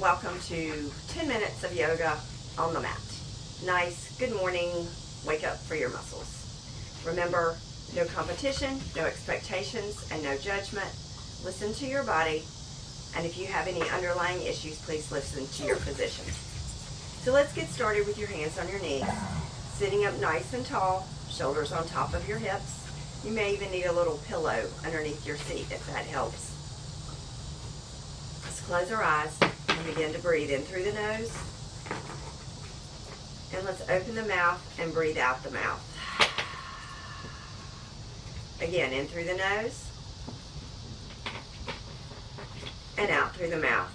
welcome to 10 minutes of yoga on the mat. Nice, good morning, wake up for your muscles. Remember, no competition, no expectations, and no judgment. Listen to your body, and if you have any underlying issues, please listen to your physician. So let's get started with your hands on your knees, sitting up nice and tall, shoulders on top of your hips. You may even need a little pillow underneath your seat if that helps. Let's close our eyes and begin to breathe in through the nose. And let's open the mouth and breathe out the mouth. Again, in through the nose and out through the mouth.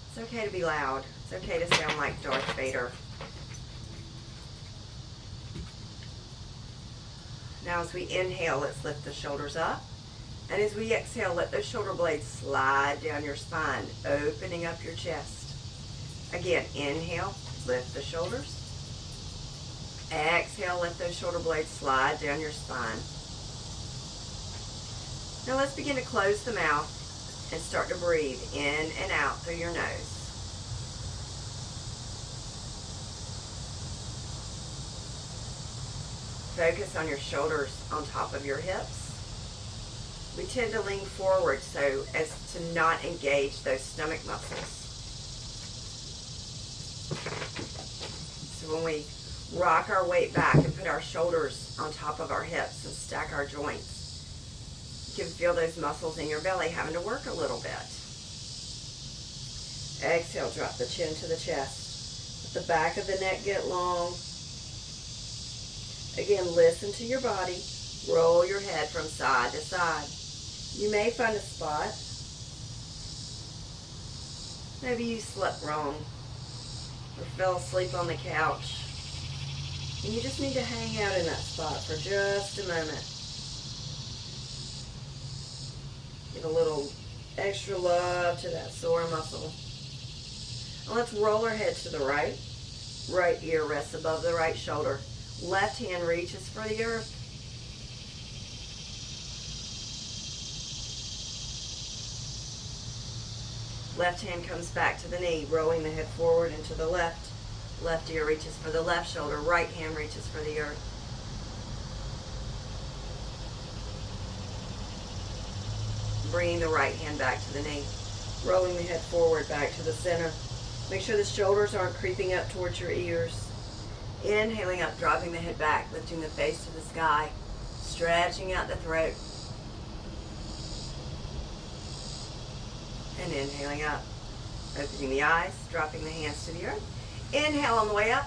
It's okay to be loud. It's okay to sound like Darth Vader. Now as we inhale, let's lift the shoulders up. And as we exhale, let those shoulder blades slide down your spine, opening up your chest. Again, inhale, lift the shoulders. Exhale, let those shoulder blades slide down your spine. Now let's begin to close the mouth and start to breathe in and out through your nose. Focus on your shoulders on top of your hips. We tend to lean forward so as to not engage those stomach muscles. So when we rock our weight back and put our shoulders on top of our hips and stack our joints, you can feel those muscles in your belly having to work a little bit. Exhale, drop the chin to the chest. Let the back of the neck get long. Again, listen to your body. Roll your head from side to side. You may find a spot. Maybe you slept wrong or fell asleep on the couch. And you just need to hang out in that spot for just a moment. Give a little extra love to that sore muscle. And let's roll our head to the right. Right ear rests above the right shoulder. Left hand reaches for the earth. Left hand comes back to the knee, rolling the head forward and to the left. Left ear reaches for the left shoulder. Right hand reaches for the earth. Bringing the right hand back to the knee. Rolling the head forward back to the center. Make sure the shoulders aren't creeping up towards your ears. Inhaling up, dropping the head back, lifting the face to the sky, stretching out the throat. And inhaling up, opening the eyes, dropping the hands to the earth. Inhale on the way up,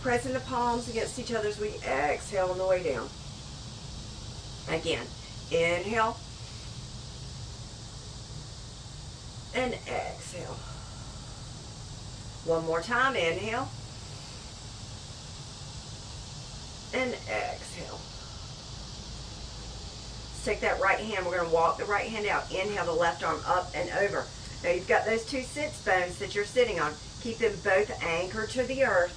pressing the palms against each other as we exhale on the way down. Again, inhale and exhale. One more time, inhale and exhale. Let's take that right hand. We're going to walk the right hand out. Inhale the left arm up and over. Now you've got those two sits bones that you're sitting on. Keep them both anchored to the earth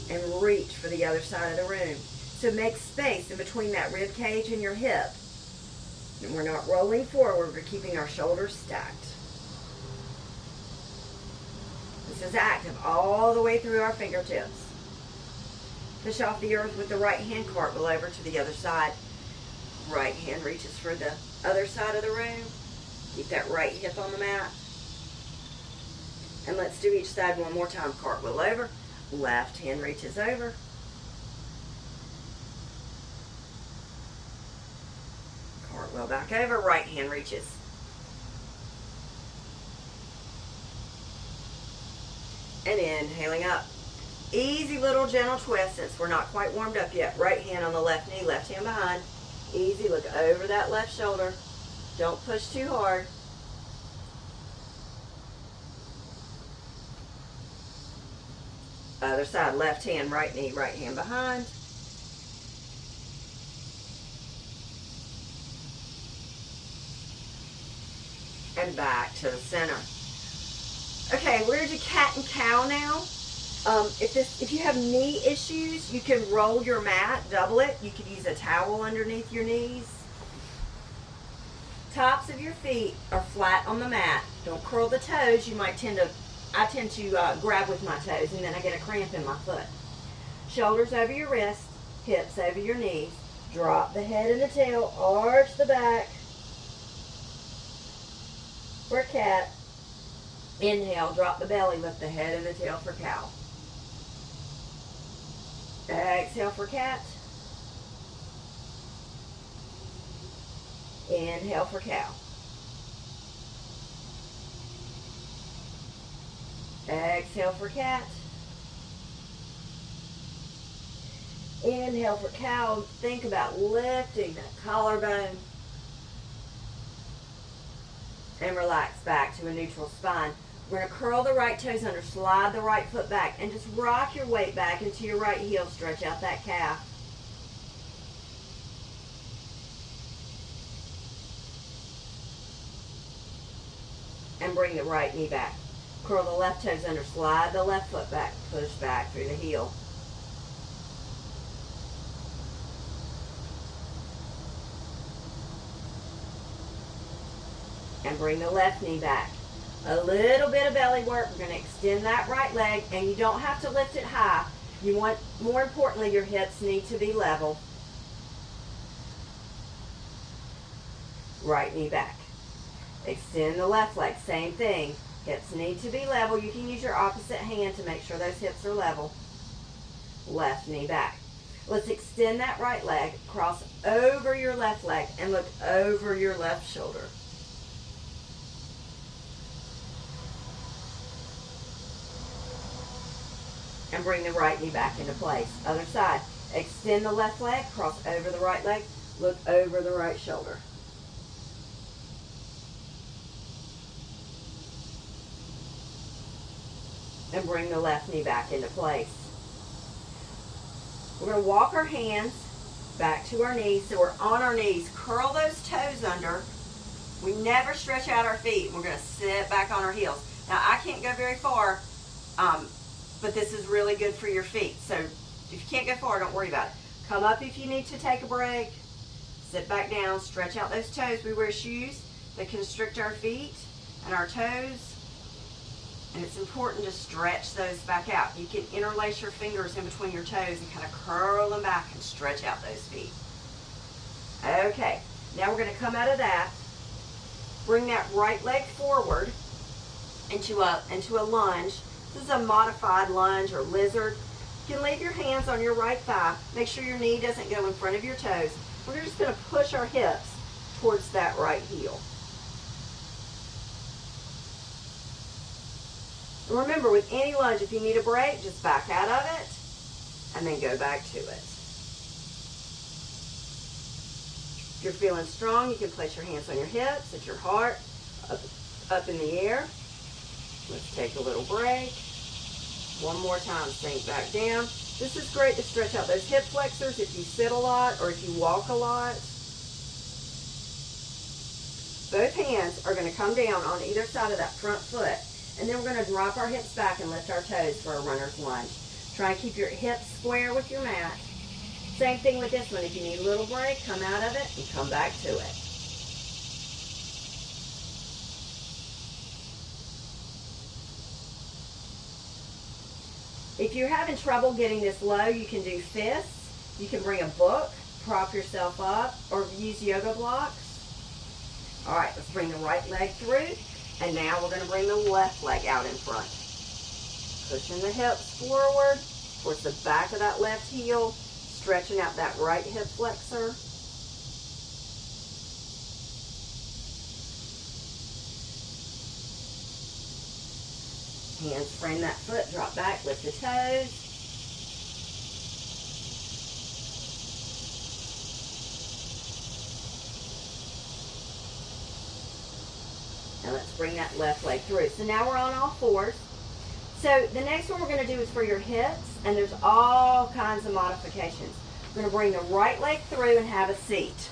and reach for the other side of the room. So make space in between that rib cage and your hip. And we're not rolling forward. We're keeping our shoulders stacked. This is active all the way through our fingertips. Push off the earth with the right hand, cartwheel over to the other side. Right hand reaches for the other side of the room. Keep that right hip on the mat. And let's do each side one more time. Cartwheel over. Left hand reaches over. Cartwheel back over. Right hand reaches. And inhaling up. Easy little gentle twist since we're not quite warmed up yet. Right hand on the left knee, left hand behind. Easy, look over that left shoulder. Don't push too hard. Other side, left hand, right knee, right hand behind. And back to the center. Okay, we're to cat and cow now. If you have knee issues, you can roll your mat, double it. You could use a towel underneath your knees. Tops of your feet are flat on the mat. Don't curl the toes. I tend to grab with my toes and then I get a cramp in my foot. Shoulders over your wrists, hips over your knees. Drop the head and the tail, arch the back for cat. Inhale, drop the belly, lift the head and the tail for cow. Exhale for cat. Inhale for cow. Exhale for cat. Inhale for cow. Think about lifting that collarbone. And relax back to a neutral spine. We're going to curl the right toes under, slide the right foot back, and just rock your weight back into your right heel. Stretch out that calf. And bring the right knee back. Curl the left toes under, slide the left foot back, push back through the heel. And bring the left knee back. A little bit of belly work. We're going to extend that right leg, and you don't have to lift it high. You want, more importantly, your hips need to be level. Right knee back. Extend the left leg, same thing. Hips need to be level. You can use your opposite hand to make sure those hips are level. Left knee back. Let's extend that right leg, cross over your left leg, and look over your left shoulder. And bring the right knee back into place. Other side. Extend the left leg, cross over the right leg, look over the right shoulder. And bring the left knee back into place. We're going to walk our hands back to our knees. So we're on our knees. Curl those toes under. We never stretch out our feet. We're going to sit back on our heels. Now, I can't go very far, but this is really good for your feet. So if you can't go far, don't worry about it. Come up if you need to take a break. Sit back down. Stretch out those toes. We wear shoes that constrict our feet and our toes. And it's important to stretch those back out. You can interlace your fingers in between your toes and kind of curl them back and stretch out those feet. Okay, now we're going to come out of that. Bring that right leg forward into a lunge. This is a modified lunge or lizard. You can leave your hands on your right thigh. Make sure your knee doesn't go in front of your toes. We're just going to push our hips towards that right heel. Remember, with any lunge, if you need a break, just back out of it and then go back to it. If you're feeling strong, you can place your hands on your hips, at your heart, up in the air. Let's take a little break. One more time, sink back down. This is great to stretch out those hip flexors if you sit a lot or if you walk a lot. Both hands are going to come down on either side of that front foot. And then we're going to drop our hips back and lift our toes for a runner's lunge. Try and keep your hips square with your mat. Same thing with this one. If you need a little break, come out of it and come back to it. If you're having trouble getting this low, you can do fists. You can bring a book, prop yourself up, or use yoga blocks. All right, let's bring the right leg through. And now we're going to bring the left leg out in front. Pushing the hips forward towards the back of that left heel, stretching out that right hip flexor. Hands frame that foot, drop back, lift the toes. And let's bring that left leg through. So now we're on all fours. So the next one we're going to do is for your hips, and there's all kinds of modifications. We're going to bring the right leg through and have a seat.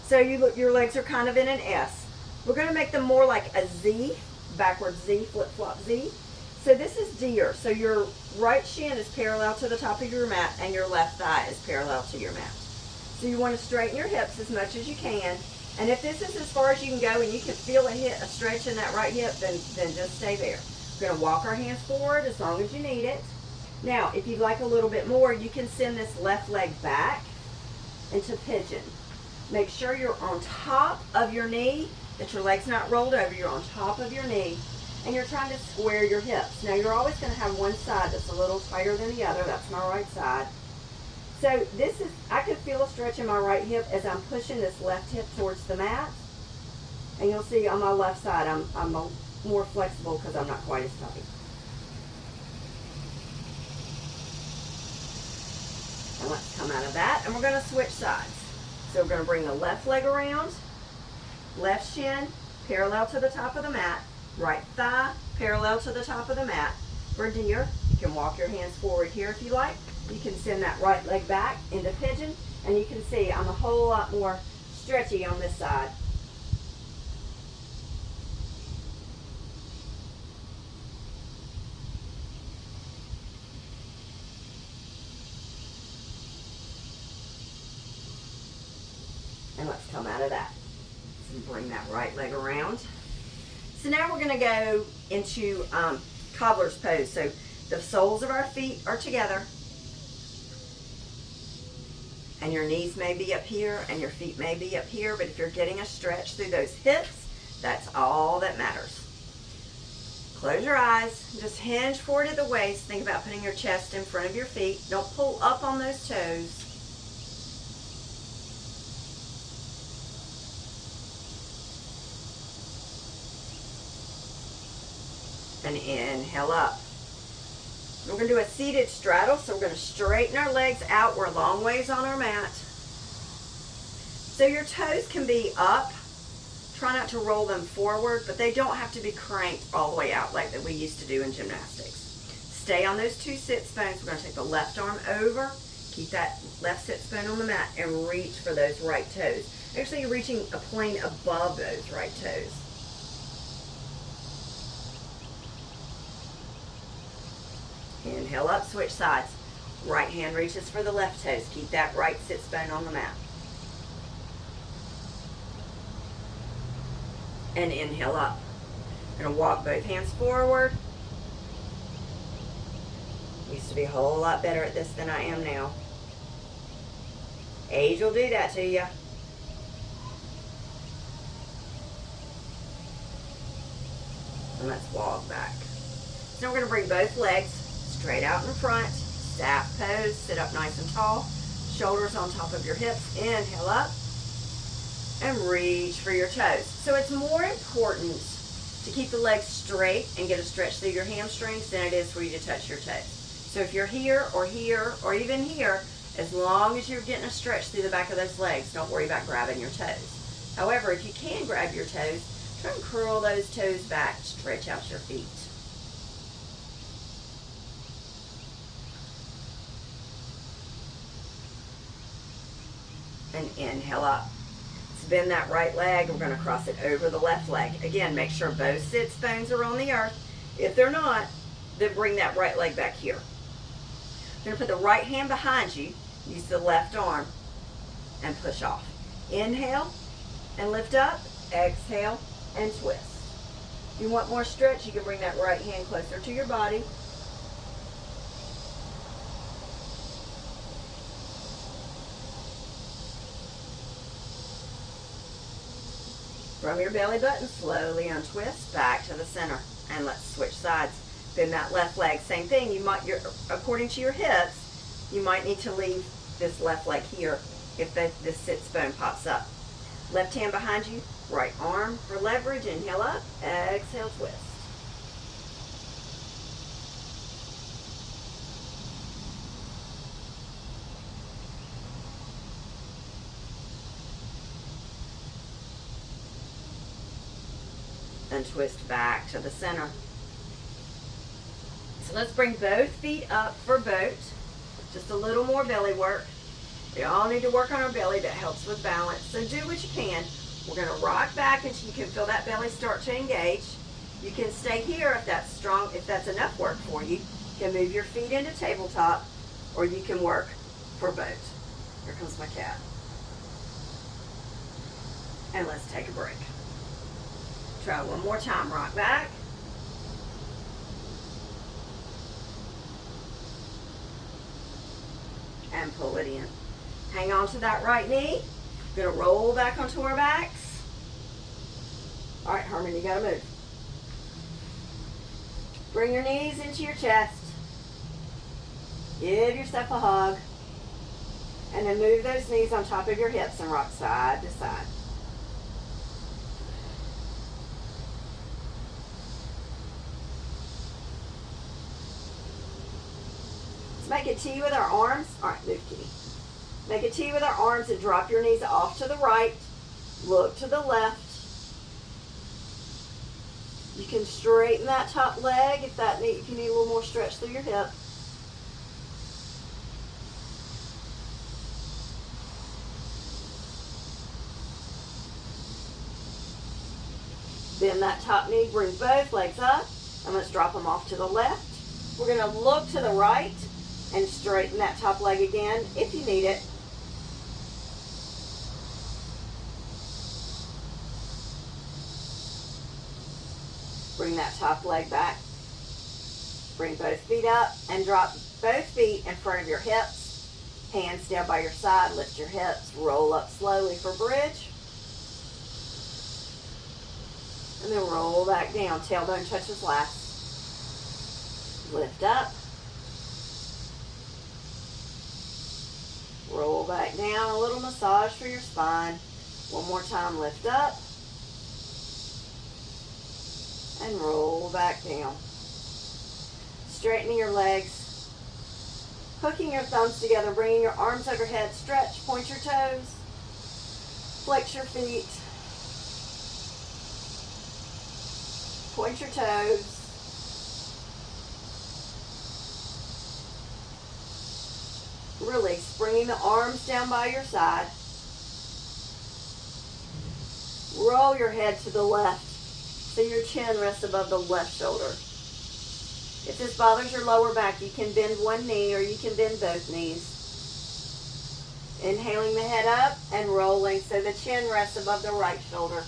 So your legs are kind of in an S. We're going to make them more like a Z, backward Z, flip-flop Z. So this is deer. So your right shin is parallel to the top of your mat, and your left thigh is parallel to your mat. So you want to straighten your hips as much as you can. And if this is as far as you can go and you can feel a stretch in that right hip, then just stay there. We're going to walk our hands forward as long as you need it. Now, if you'd like a little bit more, you can send this left leg back into pigeon. Make sure you're on top of your knee, that your leg's not rolled over. You're on top of your knee, and you're trying to square your hips. Now, you're always going to have one side that's a little tighter than the other. That's my right side. So this is, I can feel a stretch in my right hip as I'm pushing this left hip towards the mat. And you'll see on my left side, I'm more flexible because I'm not quite as tight. And let's come out of that, and we're going to switch sides. So we're going to bring the left leg around, left shin parallel to the top of the mat, right thigh parallel to the top of the mat. For deer, you can walk your hands forward here if you like. You can send that right leg back into pigeon, and you can see I'm a whole lot more stretchy on this side. And let's come out of that. And bring that right leg around. So now we're going to go into cobbler's pose. So the soles of our feet are together. And your knees may be up here and your feet may be up here. But if you're getting a stretch through those hips, that's all that matters. Close your eyes. Just hinge forward at the waist. Think about putting your chest in front of your feet. Don't pull up on those toes. And inhale up. We're going to do a seated straddle, so we're going to straighten our legs out. We're a long ways on our mat. So your toes can be up. Try not to roll them forward, but they don't have to be cranked all the way out like that we used to do in gymnastics. Stay on those two sit bones. We're going to take the left arm over, keep that left sit bone on the mat, and reach for those right toes. Actually, you're reaching a plane above those right toes. Inhale up, switch sides. Right hand reaches for the left toes. Keep that right sit bone on the mat. And inhale up. I'm going to walk both hands forward. Used to be a whole lot better at this than I am now. Age will do that to you. And let's walk back. So we're going to bring both legs straight out in front, staff pose, sit up nice and tall, shoulders on top of your hips, inhale up, and reach for your toes. So it's more important to keep the legs straight and get a stretch through your hamstrings than it is for you to touch your toes. So if you're here, or even here, as long as you're getting a stretch through the back of those legs, don't worry about grabbing your toes. However, if you can grab your toes, try and curl those toes back, stretch out your feet. And inhale up. Let's bend that right leg. We're going to cross it over the left leg. Again, make sure both sits bones are on the earth. If they're not, then bring that right leg back here. You're going to put the right hand behind you. Use the left arm and push off. Inhale and lift up. Exhale and twist. If you want more stretch, you can bring that right hand closer to your body. From your belly button, slowly untwist back to the center. And let's switch sides. Bend that left leg. Same thing. According to your hips, you might need to leave this left leg here if this sits bone pops up. Left hand behind you, right arm for leverage. Inhale up, exhale, twist. And twist back to the center. So let's bring both feet up for boat. Just a little more belly work. We all need to work on our belly. That helps with balance. So do what you can. We're going to rock back until you can feel that belly start to engage. You can stay here if that's strong, if that's enough work for you. You can move your feet into tabletop, or you can work for boat. Here comes my cat. And let's take a break. Try one more time. Rock back. And pull it in. Hang on to that right knee. Gonna roll back onto our backs. All right, Herman, you gotta move. Bring your knees into your chest. Give yourself a hug. And then move those knees on top of your hips and rock side to side. Let's make a T with our arms. All right, move, kitty. Make a T with our arms and drop your knees off to the right. Look to the left. You can straighten that top leg if you need a little more stretch through your hip. Bend that top knee, bring both legs up, and let's drop them off to the left. We're going to look to the right and straighten that top leg again if you need it. Bring that top leg back. Bring both feet up and drop both feet in front of your hips. Hands down by your side, lift your hips, roll up slowly for bridge. And then roll back down. Tailbone touches last. Lift up. Roll back down. A little massage for your spine. One more time. Lift up. And roll back down. Straightening your legs. Hooking your thumbs together. Bringing your arms overhead. Stretch. Point your toes. Flex your feet. Point your toes. Release. Bringing the arms down by your side. Roll your head to the left so your chin rests above the left shoulder. If this bothers your lower back, you can bend one knee or you can bend both knees. Inhaling the head up and rolling so the chin rests above the right shoulder.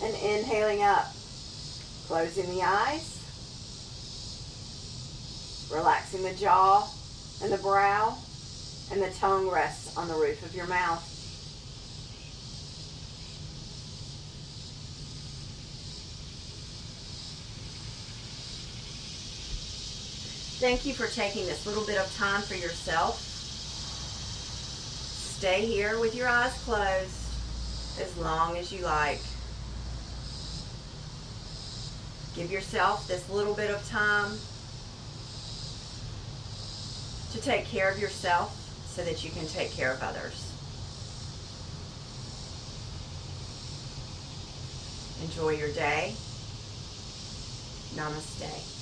And inhaling up, closing the eyes, relaxing the jaw and the brow, and the tongue rests on the roof of your mouth. Thank you for taking this little bit of time for yourself. Stay here with your eyes closed as long as you like. Give yourself this little bit of time to take care of yourself so that you can take care of others. Enjoy your day. Namaste.